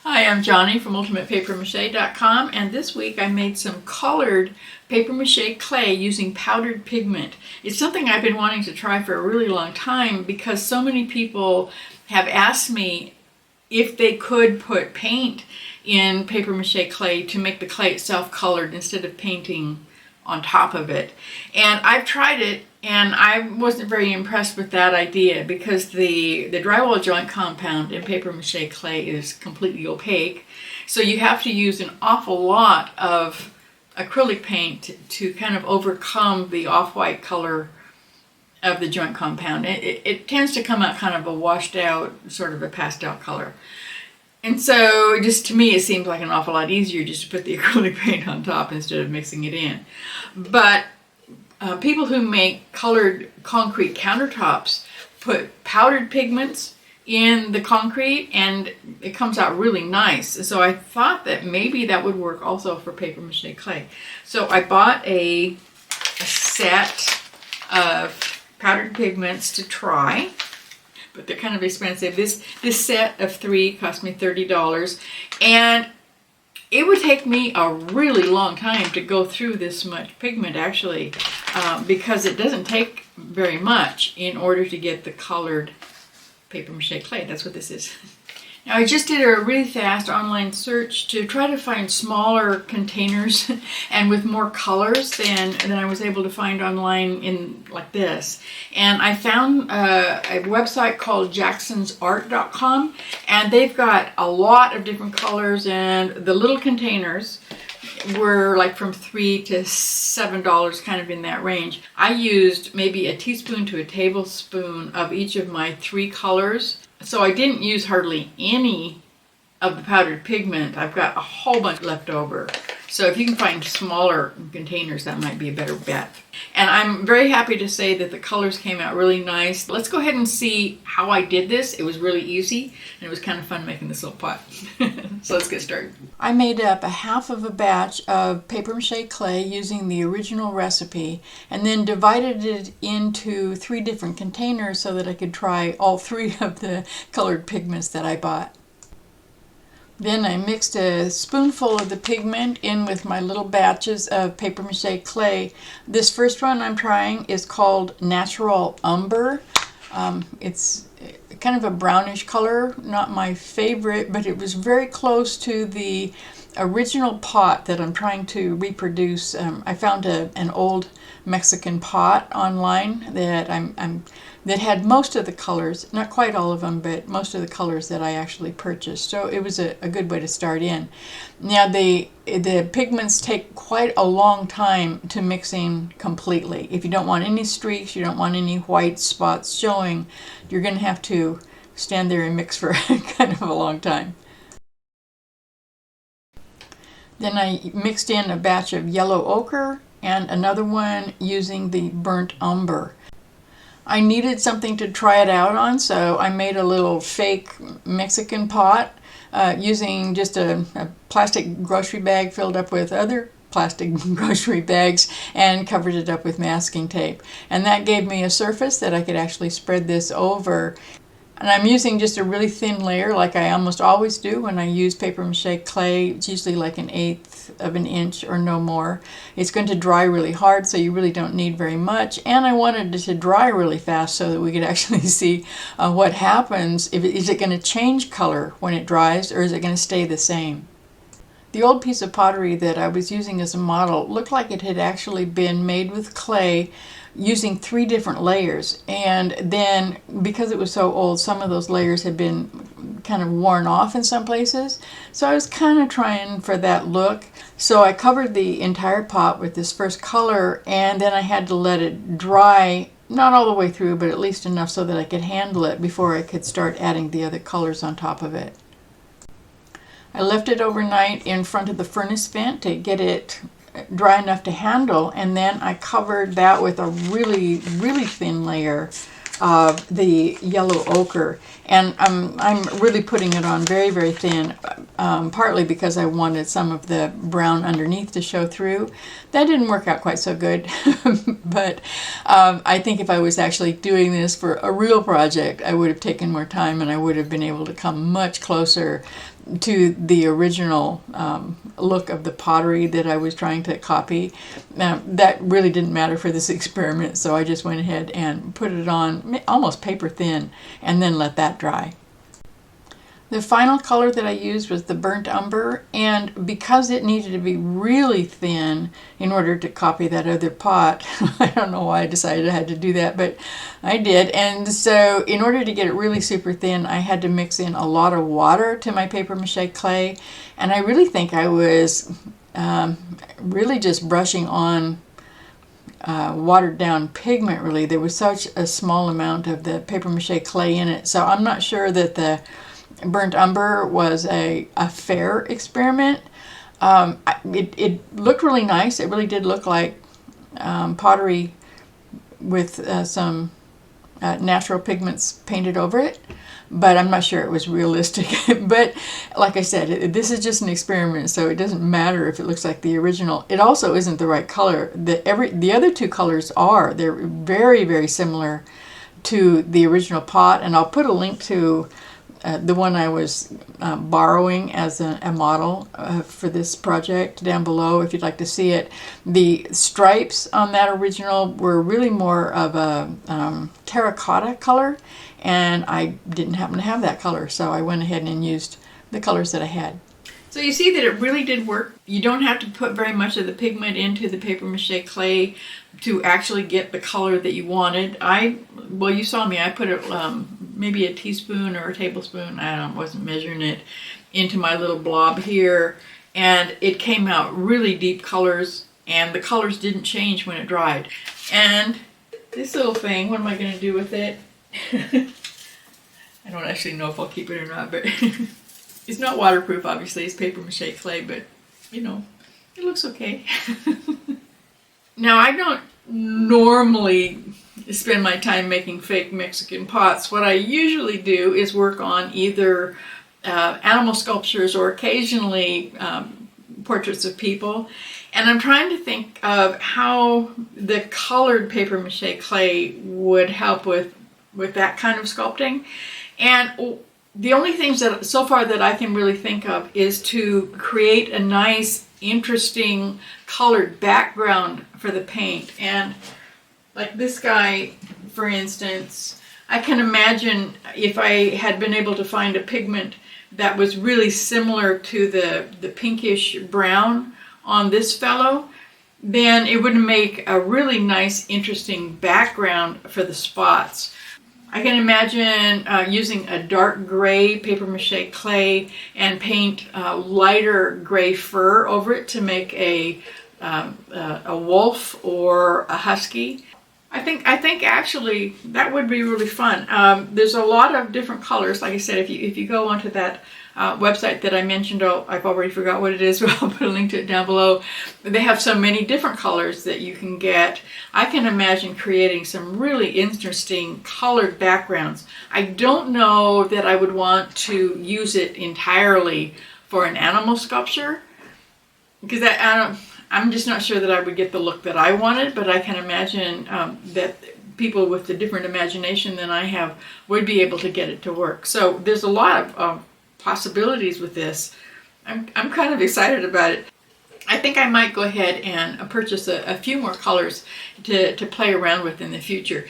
Hi, I'm Johnny from UltimatePaperMache.com, and this week I made some colored paper mache clay using powdered pigment. It's something I've been wanting to try for a really long time because so many people have asked me if they could put paint in paper mache clay to make the clay itself colored instead of painting on top of it. And I've tried it, and I wasn't very impressed with that idea because the drywall joint compound in paper mache clay is completely opaque. So you have to use an awful lot of acrylic paint to kind of overcome the off-white color of the joint compound. It tends to come out kind of a washed out, sort of a pastel color. And so just to me it seems like an awful lot easier just to put the acrylic paint on top instead of mixing it in. But people who make colored concrete countertops put powdered pigments in the concrete and it comes out really nice. So I thought that maybe that would work also for paper mache clay. So I bought a set of powdered pigments to try, but they're kind of expensive. This set of 3 cost me $30, and it would take me a really long time to go through this much pigment actually, because it doesn't take very much in order to get the colored paper mache clay. That's what this is. Now I just did a really fast online search to try to find smaller containers and with more colors than I was able to find online in like this. And I found a website called jacksonsart.com, and they've got a lot of different colors, and the little containers were like from $3 to $7, kind of in that range. I used maybe a teaspoon to a tablespoon of each of my 3 colors. So I didn't use hardly any of the powdered pigment. I've got a whole bunch left over. So if you can find smaller containers, that might be a better bet. And I'm very happy to say that the colors came out really nice. Let's go ahead and see how I did this. It was really easy, and it was kind of fun making this little pot. So let's get started. I made up a half of a batch of paper mache clay using the original recipe, and then divided it into 3 different containers so that I could try all 3 of the colored pigments that I bought. Then I mixed a spoonful of the pigment in with my little batches of paper mache clay. This first one I'm trying is called Natural Umber. It's kind of a brownish color, not my favorite, but it was very close to the original pot that I'm trying to reproduce. I found an old Mexican pot online that that had most of the colors, not quite all of them, but most of the colors that I actually purchased. So it was a good way to start in. Now the pigments take quite a long time to mix in completely. If you don't want any streaks, you don't want any white spots showing, you're going to have to stand there and mix for kind of a long time. Then I mixed in a batch of yellow ochre and another one using the burnt umber. I needed something to try it out on, so I made a little fake Mexican pot using just a plastic grocery bag filled up with other plastic grocery bags and covered it up with masking tape. And that gave me a surface that I could actually spread this over. And I'm using just a really thin layer like I almost always do when I use paper mache clay. It's usually like 1/8 of an inch or no more. It's going to dry really hard, so you really don't need very much. And I wanted it to dry really fast so that we could actually see what happens. Is it going to change color when it dries, or is it going to stay the same? The old piece of pottery that I was using as a model looked like it had actually been made with clay using 3 different layers, and then because it was so old, some of those layers had been kind of worn off in some places. So I was kind of trying for that look. So I covered the entire pot with this first color, and then I had to let it dry, not all the way through, but at least enough so that I could handle it before I could start adding the other colors on top of it. I left it overnight in front of the furnace vent to get it dry enough to handle, and then I covered that with a really thin layer of the yellow ochre, and I'm really putting it on very thin, partly because I wanted some of the brown underneath to show through. That didn't work out quite so good, but I think if I was actually doing this for a real project, I would have taken more time and I would have been able to come much closer to the original look of the pottery that I was trying to copy. That really didn't matter for this experiment, so I just went ahead and put it on almost paper thin and then let that dry. The final color that I used was the burnt umber, and because it needed to be really thin in order to copy that other pot, I don't know why I decided I had to do that, but I did. And so in order to get it really super thin, I had to mix in a lot of water to my paper mache clay, and I really think I was really just brushing on watered down pigment. Really, there was such a small amount of the paper mache clay in it, so I'm not sure that the burnt umber was a fair experiment. It looked really nice. It really did look like pottery with some natural pigments painted over it, but I'm not sure it was realistic. But like I said, this is just an experiment, so it doesn't matter if it looks like the original. It also isn't the right color. The other two colors are. They're very, very similar to the original pot, and I'll put a link to the one I was borrowing as a model for this project down below if you'd like to see it. The stripes on that original were really more of a terracotta color, and I didn't happen to have that color, so I went ahead and used the colors that I had. So you see that it really did work. You don't have to put very much of the pigment into the paper mache clay to actually get the color that you wanted. Well, you saw me, I put maybe a teaspoon or a tablespoon, wasn't measuring it, into my little blob here, and it came out really deep colors, and the colors didn't change when it dried. And this little thing, what am I going to do with it? I don't actually know if I'll keep it or not, but it's not waterproof, obviously. It's paper mache clay, but you know, it looks okay. Now, I don't normally spend my time making fake Mexican pots. What I usually do is work on either animal sculptures or occasionally portraits of people. And I'm trying to think of how the colored paper mache clay would help with that kind of sculpting. And the only things that so far that I can really think of is to create a nice, interesting colored background for the paint. And like this guy, for instance, I can imagine if I had been able to find a pigment that was really similar to the pinkish brown on this fellow, then it would make a really nice, interesting background for the spots. I can imagine using a dark gray paper mache clay and paint lighter gray fur over it to make a wolf or a husky. I think actually that would be really fun. There's a lot of different colors. Like I said, if you go onto that website that I mentioned, I've already forgot what it is, but I'll put a link to it down below. They have so many different colors that you can get. I can imagine creating some really interesting colored backgrounds. I don't know that I would want to use it entirely for an animal sculpture, because I'm just not sure that I would get the look that I wanted, but I can imagine that people with a different imagination than I have would be able to get it to work. So there's a lot of possibilities with this. I'm kind of excited about it. I think I might go ahead and purchase a few more colors to play around with in the future.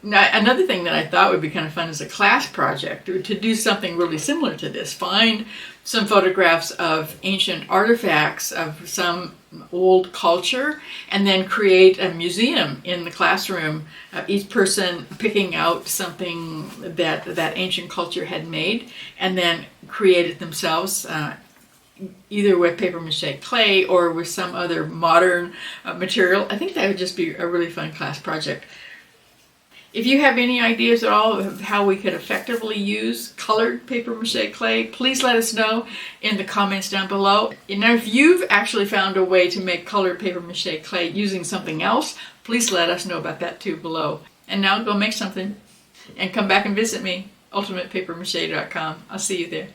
Now, another thing that I thought would be kind of fun as a class project to do something really similar to this. Find some photographs of ancient artifacts of some old culture and then create a museum in the classroom, each person picking out something that ancient culture had made and then create it themselves, either with paper mache clay or with some other modern material. I think that would just be a really fun class project. If you have any ideas at all of how we could effectively use colored paper mache clay, please let us know in the comments down below. And if you've actually found a way to make colored paper mache clay using something else, please let us know about that too below. And now go make something and come back and visit me, ultimatepapermache.com. I'll see you there.